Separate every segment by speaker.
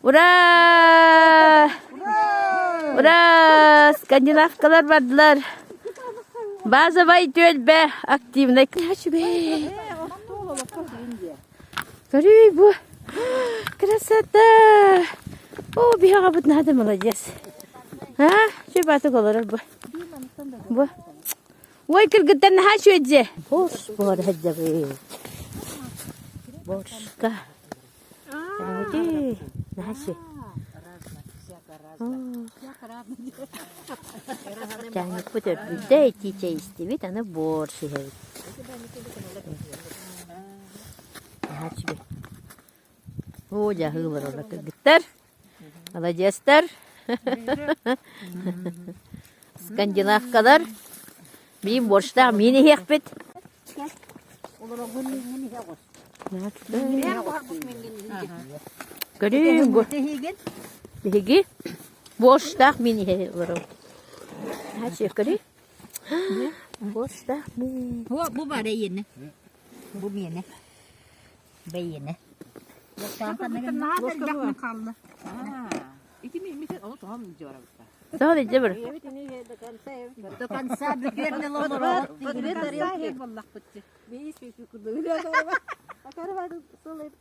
Speaker 1: Ура! Ура! Скандинавкалар бардылар. Базовый төлбе активный. Смотри, бу. Красота! О, бияга бут надо, молодец. А? Что бату голорар бу? Бу. Ой, кыргыттан наха шөдзе. Бош бар хаджабы. Бошка. Смотри, наха шö. Тяни путер бүдэй тичэ истебит, аны борши хэвит. Наха шö. О, жахы бар ола кыргыттар. Молодецтар. Скандинавкалар. Бейім боршта мені хекпет. Көрің бұ. Деге борштақ мені хекпет. Хачы көрі. Борштақ мені.
Speaker 2: Bu var yeni. Bu yeni. Be yeni.
Speaker 1: Sağ ol, cebir.
Speaker 2: Dokan sabıklarını lomorot.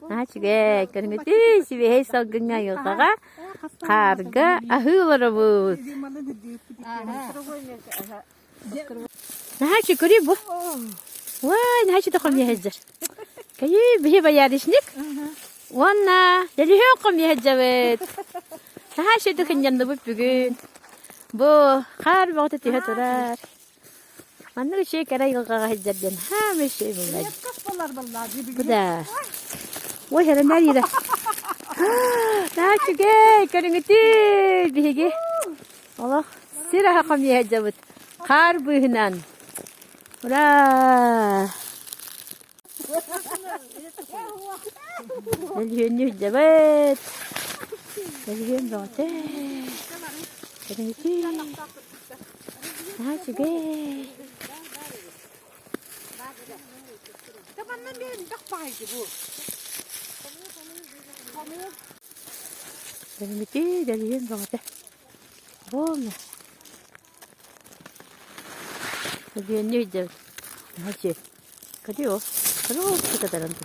Speaker 1: Hachige, көріңіті себе хей салгыңа йылғаға қарға ахылары бұз. Нахачы көрі бұ. Ой, нахачы тоқым ехездер. Кәйі бігі баярышник. Онна, дәлі өқым ехездер. Нахачы дұқын жанды бұп бүгін. Бұ, қар бағыты түйе тұрар. Маннығы шей кәрі йылғаға хездерден. Хамы шей бұлайды. Bu da. Vay hele nerede? Naçıge, körüngütü bihigi. Allah, sira hakam yehecabut. Kar buyunan. Ura. Neliyön yehecabut. Neliyön doğate. Körüngütü. Naçıge. Körüngütü neliyön doğate. Olma. Neliyön yehecabut. Naçı. Kırıyor. Kırıyor kadar andır.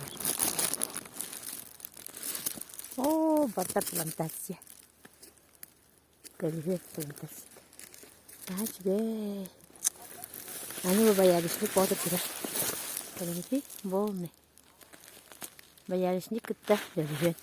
Speaker 1: Oh, bata plantasi. Neliyön plantasi. Naçı be. Anı bayarışlı poğda pura. Körüngütü bolma. Bayarışlı kıtta neliyön.